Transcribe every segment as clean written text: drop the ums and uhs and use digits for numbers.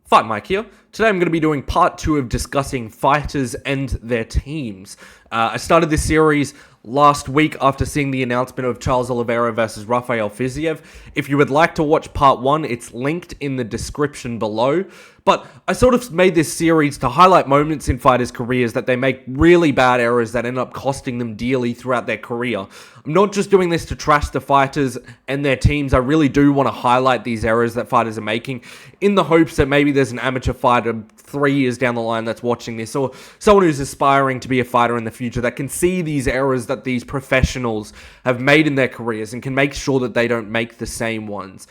Fight Mike here. Today I'm going to be doing part 2 of discussing fighters and their teams. I started this series last week after seeing the announcement of Charles Oliveira versus Rafael Fiziev. If you would like to watch part 1, it's linked in the description below. But I sort of made this series to highlight moments in fighters' careers that they make really bad errors that end up costing them dearly throughout their career. I'm not just doing this to trash the fighters and their teams. I really do want to highlight these errors that fighters are making in the hopes that maybe there's an amateur fighter 3 years down the line that's watching this, or someone who's aspiring to be a fighter in the future that can see these errors that these professionals have made in their careers and can make sure that they don't make the same ones.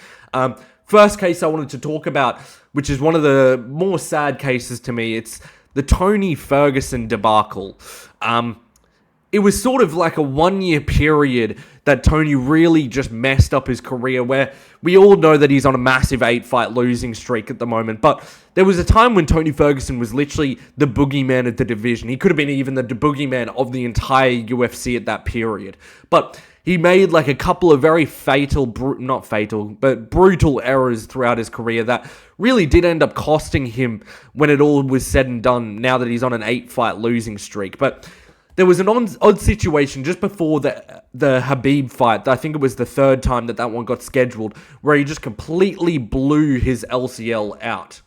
First case I wanted to talk about, which is one of the more sad cases to me, it's the Tony Ferguson debacle. It was sort of like a 1-year period that Tony really just messed up his career, where we all know that he's on a massive 8-fight losing streak at the moment. But there was a time when Tony Ferguson was literally the boogeyman of the division. He could have been even the boogeyman of the entire UFC at that period. But he made like a couple of very brutal errors throughout his career that really did end up costing him when it all was said and done, now that he's on an 8-fight losing streak. But there was an odd situation just before the Khabib fight. I think it was the third time that one got scheduled, where he just completely blew his LCL out.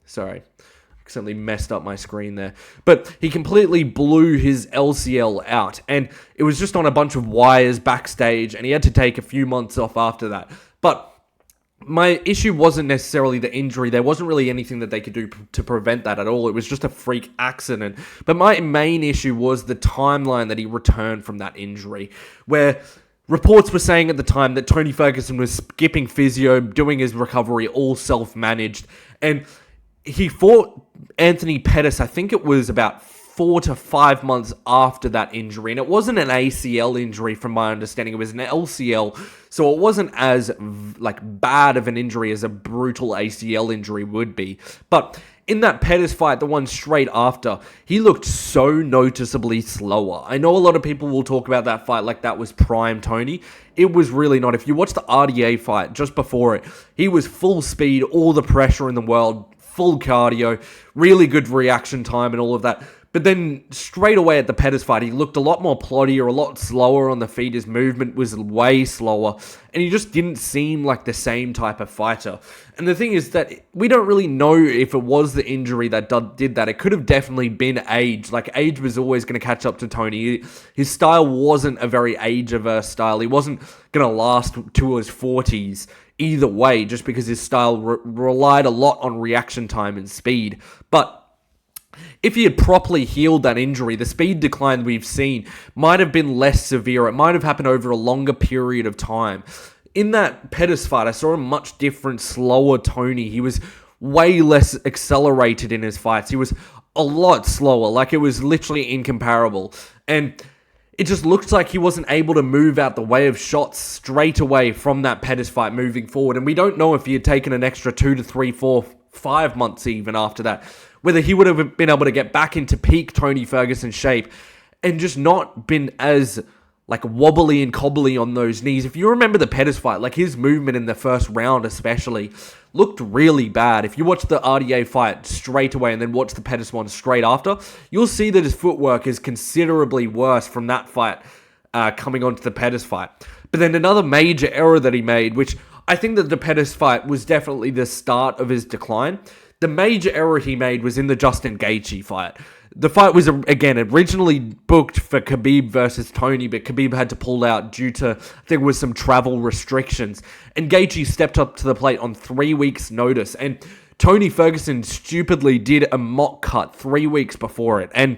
Sorry, accidentally messed up my screen there. But he completely blew his LCL out, and it was just on a bunch of wires backstage, and he had to take a few months off after that. But my issue wasn't necessarily the injury. There wasn't really anything that they could do to prevent that at all. It was just a freak accident. But my main issue was the timeline that he returned from that injury, where reports were saying at the time that Tony Ferguson was skipping physio, doing his recovery all self-managed, and he fought Anthony Pettis, I think it was about 4 to 5 months after that injury, and it wasn't an ACL injury from my understanding. It was an LCL, so it wasn't as bad of an injury as a brutal ACL injury would be. But in that Pettis fight, the one straight after, he looked so noticeably slower. I know a lot of people will talk about that fight like that was prime Tony. It was really not. If you watch the RDA fight just before it, he was full speed, all the pressure in the world, full cardio, really good reaction time and all of that. But then straight away at the Pettis fight, he looked a lot more ploddier, a lot slower on the feet. His movement was way slower, and he just didn't seem like the same type of fighter. And the thing is that we don't really know if it was the injury that did that. It could have definitely been age. Like, age was always going to catch up to Tony. His style wasn't a very age-averse style. He wasn't going to last to his 40s either way, just because his style relied a lot on reaction time and speed. But if he had properly healed that injury, the speed decline we've seen might have been less severe. It might have happened over a longer period of time. In that Pettis fight, I saw a much different, slower Tony. He was way less accelerated in his fights. He was a lot slower. Like, it was literally incomparable. And it just looked like he wasn't able to move out the way of shots straight away from that Pettis fight moving forward. And we don't know if he had taken an extra 2 to 3, 4, 5 months even after that, whether he would have been able to get back into peak Tony Ferguson shape and just not been as wobbly and cobbly on those knees. If you remember the Pettis fight, his movement in the first round especially looked really bad. If you watch the RDA fight straight away and then watch the Pettis one straight after, you'll see that his footwork is considerably worse from that fight coming onto the Pettis fight. But then another major error that he made, which I think that the Pettis fight was definitely the start of his decline. The major error he made was in the Justin Gaethje fight. The fight was, again, originally booked for Khabib versus Tony, but Khabib had to pull out due to, I think it was some travel restrictions. And Gaethje stepped up to the plate on 3 weeks' notice. And Tony Ferguson stupidly did a mock cut 3 weeks before it. And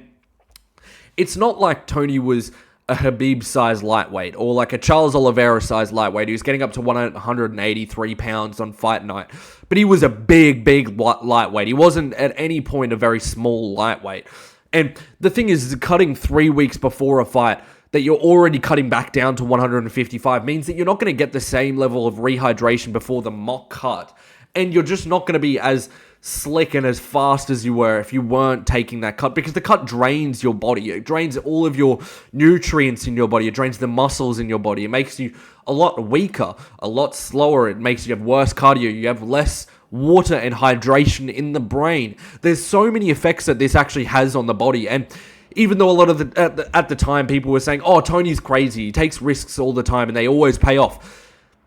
it's not like Tony was a Khabib-sized lightweight or like a Charles Oliveira-sized lightweight. He was getting up to 183 pounds on fight night. But he was a big lightweight. He wasn't at any point a very small lightweight. And the thing is, cutting 3 weeks before a fight that you're already cutting back down to 155 means that you're not going to get the same level of rehydration before the mock cut. And you're just not going to be as slick and as fast as you were if you weren't taking that cut, because the cut drains your body. It drains all of your nutrients in your body. It drains the muscles in your body. It makes you a lot weaker, a lot slower. It makes you have worse cardio. You have less water and hydration in the brain. There's so many effects that this actually has on the body. And even though a lot of at the time people were saying, oh, Tony's crazy, he takes risks all the time and they always pay off.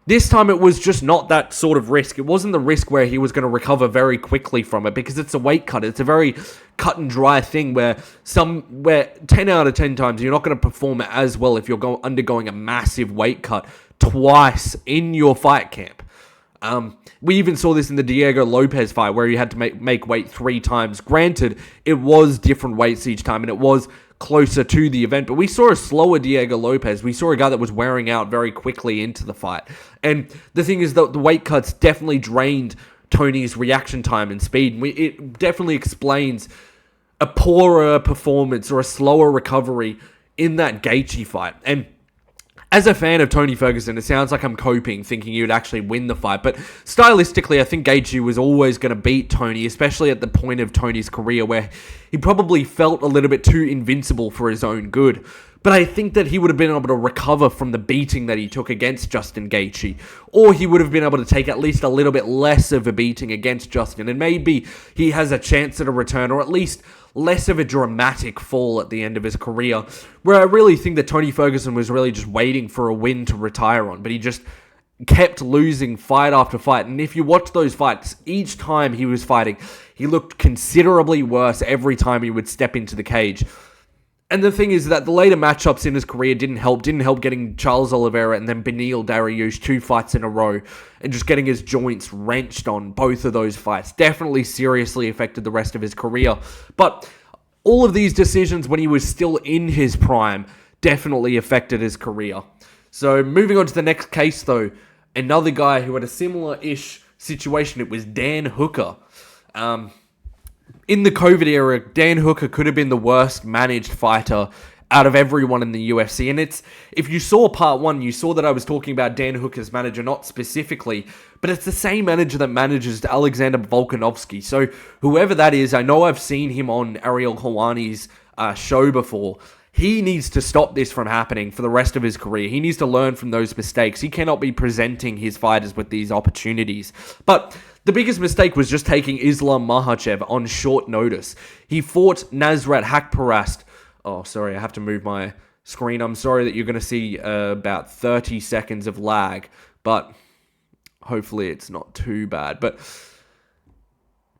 This time it was just not that sort of risk. It wasn't the risk where he was going to recover very quickly from it, because it's a weight cut. It's a very cut and dry thing where 10 out of 10 times you're not going to perform as well if you're undergoing a massive weight cut twice in your fight camp. We even saw this in the Diego Lopez fight where he had to make weight 3 times. Granted, it was different weights each time and it was closer to the event, but we saw a slower Diego Lopez. We saw a guy that was wearing out very quickly into the fight. And the thing is that the weight cuts definitely drained Tony's reaction time and speed. It definitely explains a poorer performance or a slower recovery in that Gaethje fight. And as a fan of Tony Ferguson, it sounds like I'm coping, thinking he would actually win the fight. But stylistically, I think Gaethje was always going to beat Tony, especially at the point of Tony's career where he probably felt a little bit too invincible for his own good. But I think that he would have been able to recover from the beating that he took against Justin Gaethje. Or he would have been able to take at least a little bit less of a beating against Justin. And maybe he has a chance at a return, or at least less of a dramatic fall at the end of his career, where I really think that Tony Ferguson was really just waiting for a win to retire on, but he just kept losing fight after fight. And if you watch those fights, each time he was fighting, he looked considerably worse every time he would step into the cage. And the thing is that the later matchups in his career didn't help getting Charles Oliveira and then Beneil Dariush 2 fights in a row and just getting his joints wrenched on both of those fights. Definitely seriously affected the rest of his career. But all of these decisions when he was still in his prime definitely affected his career. So moving on to the next case though, another guy who had a similar-ish situation, it was Dan Hooker. In the COVID era, Dan Hooker could have been the worst managed fighter out of everyone in the UFC. And if you saw part 1, you saw that I was talking about Dan Hooker's manager, not specifically, but it's the same manager that manages Alexander Volkanovski. So whoever that is, I know I've seen him on Ariel Helwani's show before. He needs to stop this from happening for the rest of his career. He needs to learn from those mistakes. He cannot be presenting his fighters with these opportunities. But the biggest mistake was just taking Islam Makhachev on short notice. He fought Nasrat Haqparast. Oh, sorry, I have to move my screen. I'm sorry that you're going to see about 30 seconds of lag, but hopefully it's not too bad. But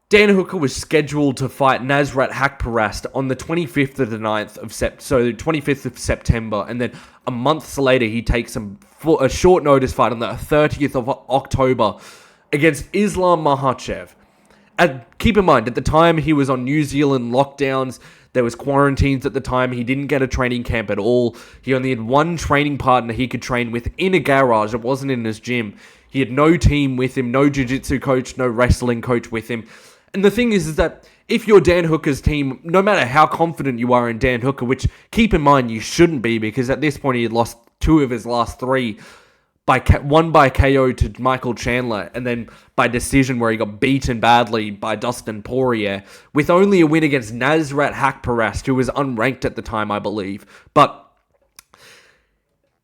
Dan Hooker was scheduled to fight Nasrat Haqparast on the 25th of the 9th of so 25th of September, and then a month later he takes a short notice fight on the 30th of October against Islam Makhachev. Keep in mind, at the time he was on New Zealand lockdowns. There was quarantines at the time. He didn't get a training camp at all. He only had one training partner he could train with in a garage. It wasn't in his gym. He had no team with him, no jiu-jitsu coach, no wrestling coach with him. And the thing is that if you're Dan Hooker's team, no matter how confident you are in Dan Hooker, which keep in mind you shouldn't be, because at this point he had lost 2 of his last 3, one by KO to Michael Chandler, and then by decision where he got beaten badly by Dustin Poirier, with only a win against Nasrat Haqparast, who was unranked at the time, I believe. But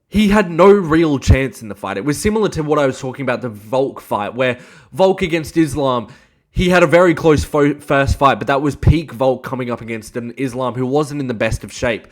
he had no real chance in the fight. It was similar to what I was talking about, the Volk fight, where Volk against Islam, he had a very close first fight, but that was peak Volk coming up against an Islam who wasn't in the best of shape.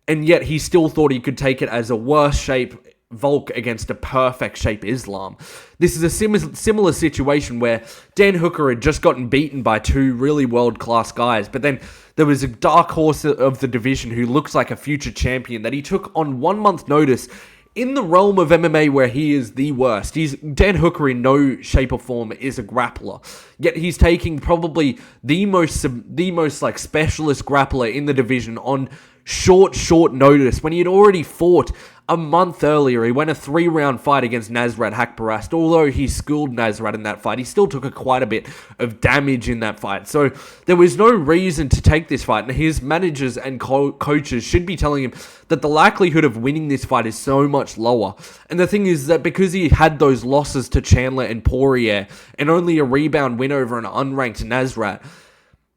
And yet he still thought he could take it as a worse shape Volk against a perfect shape Islam. This is a similar situation where Dan Hooker had just gotten beaten by 2 really world-class guys, but then there was a dark horse of the division who looks like a future champion that he took on 1 month notice in the realm of MMA where he is the worst. Dan Hooker in no shape or form is a grappler. Yet he's taking probably the most like specialist grappler in the division on short notice when he had already fought a month earlier. He went a 3-round fight against Nasrat Haqparast. Although he schooled Nasrat in that fight, he still took quite a bit of damage in that fight. So there was no reason to take this fight. And his managers and coaches should be telling him that the likelihood of winning this fight is so much lower. And the thing is that because he had those losses to Chandler and Poirier and only a rebound win over an unranked Nasrat,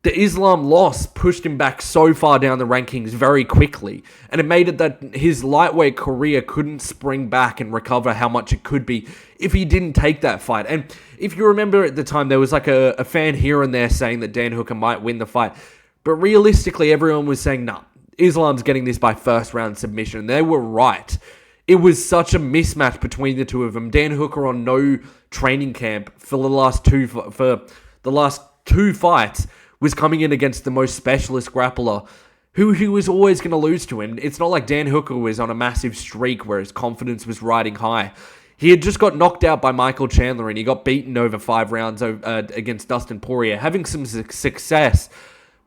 the Islam loss pushed him back so far down the rankings very quickly, and it made it that his lightweight career couldn't spring back and recover how much it could be if he didn't take that fight. And if you remember at the time, there was like a fan here and there saying that Dan Hooker might win the fight, but realistically, everyone was saying, nah, Islam's getting this by first round submission. And they were right. It was such a mismatch between the two of them. Dan Hooker on no training camp for the last two fights was coming in against the most specialist grappler who he was always going to lose to him. It's not like Dan Hooker was on a massive streak where his confidence was riding high. He had just got knocked out by Michael Chandler and he got beaten over 5 rounds against Dustin Poirier, having some success.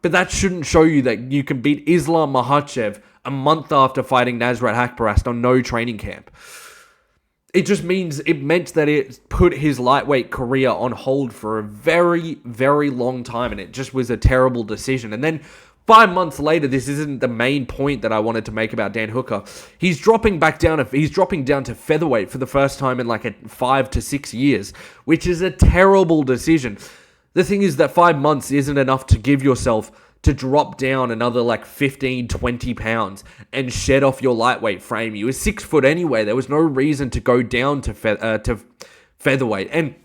But that shouldn't show you that you can beat Islam Makhachev a month after fighting Nasrat Haqparast on no training camp. It meant that it put his lightweight career on hold for a very, very long time, and it just was a terrible decision. And then 5 months later, this isn't the main point that I wanted to make about Dan Hooker. He's dropping down to featherweight for the first time in like 5 to 6 years, which is a terrible decision. The thing is that 5 months isn't enough to give yourself to drop down another like 15, 20 pounds and shed off your lightweight frame. You were 6 foot anyway. There was no reason to go down to featherweight. And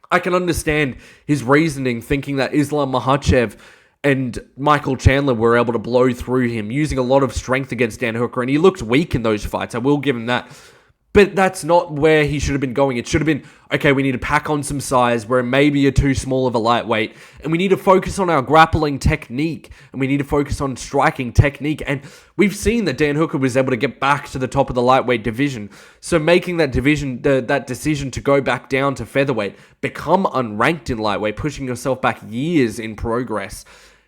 I can understand his reasoning, thinking that Islam Makhachev and Michael Chandler were able to blow through him, using a lot of strength against Dan Hooker, and he looked weak in those fights. I will give him that. But that's not where he should have been going. It should have been, okay, we need to pack on some size where maybe you're too small of a lightweight, and we need to focus on our grappling technique, and we need to focus on striking technique. And we've seen that Dan Hooker was able to get back to the top of the lightweight division. So making that decision to go back down to featherweight, become unranked in lightweight, pushing yourself back years in progress,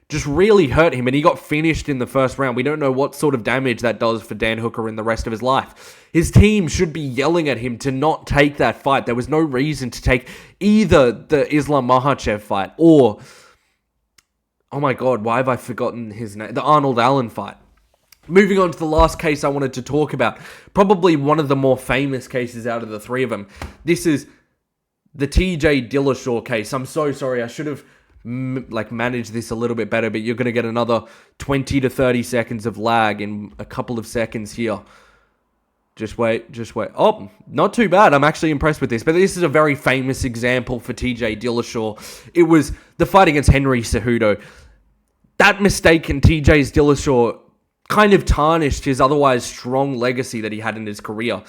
just really hurt him, and he got finished in the first round. We don't know what sort of damage that does for Dan Hooker in the rest of his life. His team should be yelling at him to not take that fight. There was no reason to take either the Islam Makhachev fight or, oh my god, why have I forgotten his name? The Arnold Allen fight. Moving on to the last case I wanted to talk about, probably one of the more famous cases out of the three of them. This is the TJ Dillashaw case. I'm so sorry, I should have manage this a little bit better, but you're going to get another 20 to 30 seconds of lag in a couple of seconds here. Just wait. Oh, not too bad. I'm actually impressed with this, but this is a very famous example for TJ Dillashaw. It was the fight against Henry Cejudo. That mistake in TJ's Dillashaw kind of tarnished his otherwise strong legacy that he had in his career.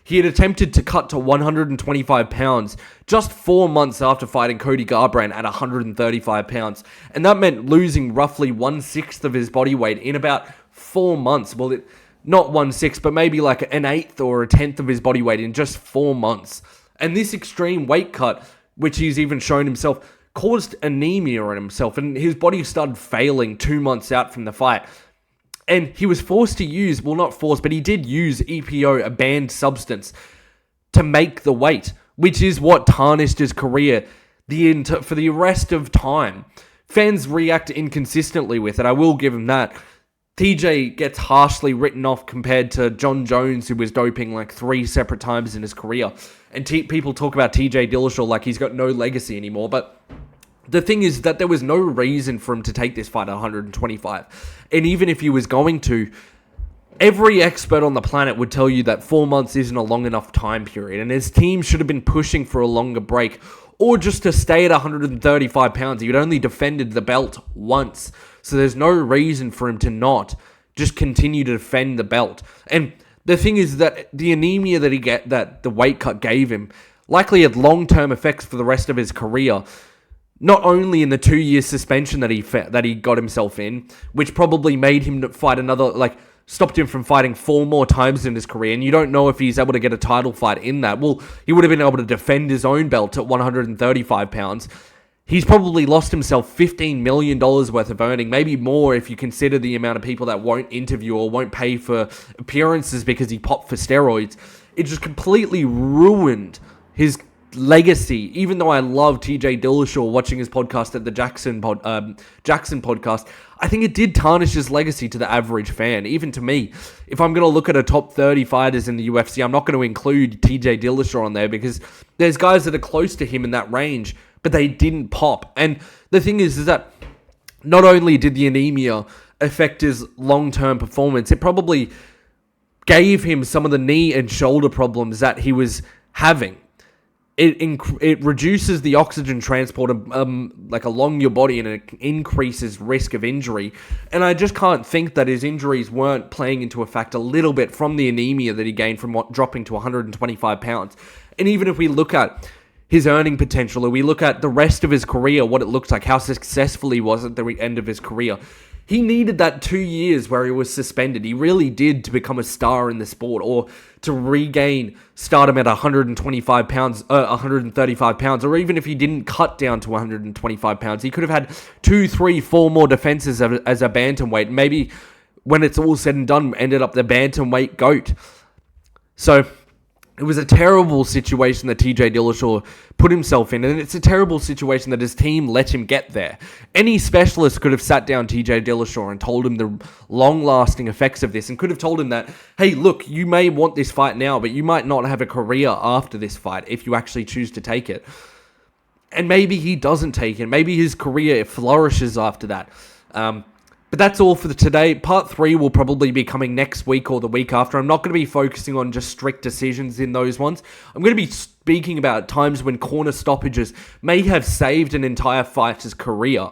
He had attempted to cut to 125 pounds just 4 months after fighting Cody Garbrandt at 135 pounds. And that meant losing roughly 1/6 of his body weight in about 4 months. Well, not 1/6, but maybe like an 1/8 or a 1/10 of his body weight in just 4 months. And this extreme weight cut, which he's even shown himself, caused anemia in himself. And his body started failing 2 months out from the fight. And he was forced to use, well, not forced, but he did use EPO, a banned substance, to make the weight, which is what tarnished his career for the rest of time. Fans react inconsistently with it. I will give him that. TJ gets harshly written off compared to John Jones, who was doping like 3 separate times in his career. And people talk about TJ Dillashaw like he's got no legacy anymore, but the thing is that there was no reason for him to take this fight at 125. And even if he was going to, every expert on the planet would tell you that 4 months isn't a long enough time period. And his team should have been pushing for a longer break or just to stay at 135 pounds. He had only defended the belt once. So there's no reason for him to not just continue to defend the belt. And the thing is that the anemia that the weight cut gave him likely had long-term effects for the rest of his career. Not only in the 2-year suspension that he got himself in, which probably made him fight stopped him from fighting 4 more times in his career, and you don't know if he's able to get a title fight in that. Well, he would have been able to defend his own belt at 135 pounds. He's probably lost himself $15 million worth of earning, maybe more if you consider the amount of people that won't interview or won't pay for appearances because he popped for steroids. It just completely ruined his legacy. Even though I love TJ Dillashaw, watching his podcast at the Jackson podcast, I think it did tarnish his legacy to the average fan, even to me. If I'm going to look at a top 30 fighters in the UFC, I'm not going to include TJ Dillashaw on there because there's guys that are close to him in that range, but they didn't pop. And the thing is that not only did the anemia affect his long-term performance, it probably gave him some of the knee and shoulder problems that he was having. It reduces the oxygen transport like along your body, and it increases risk of injury. And I just can't think that his injuries weren't playing into effect a little bit from the anemia that he gained from dropping to 125 pounds. And even if we look at his earning potential, or we look at the rest of his career, what it looks like, how successful he was at the end of his career, he needed that 2 years where he was suspended. He really did, to become a star in the sport, or to regain stardom at 125 pounds, 135 pounds, or even if he didn't cut down to 125 pounds, he could have had 2, 3, 4 more defenses as a bantamweight. Maybe when it's all said and done, ended up the bantamweight GOAT. So it was a terrible situation that TJ Dillashaw put himself in, and it's a terrible situation that his team let him get there. Any specialist could have sat down TJ Dillashaw and told him the long-lasting effects of this, and could have told him that, hey, look, you may want this fight now, but you might not have a career after this fight if you actually choose to take it. And maybe he doesn't take it. Maybe his career flourishes after that. But that's all for today. Part 3 will probably be coming next week or the week after. I'm not going to be focusing on just strict decisions in those ones. I'm going to be speaking about times when corner stoppages may have saved an entire fighter's career.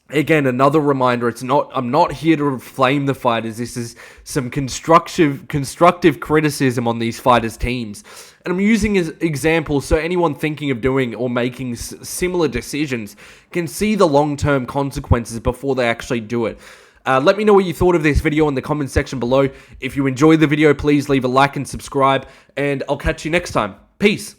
Again, another reminder, I'm not here to flame the fighters. This is some constructive criticism on these fighters' teams. And I'm using as examples so anyone thinking of doing or making similar decisions can see the long-term consequences before they actually do it. Let me know what you thought of this video in the comment section below. If you enjoyed the video, please leave a like and subscribe, and I'll catch you next time. Peace.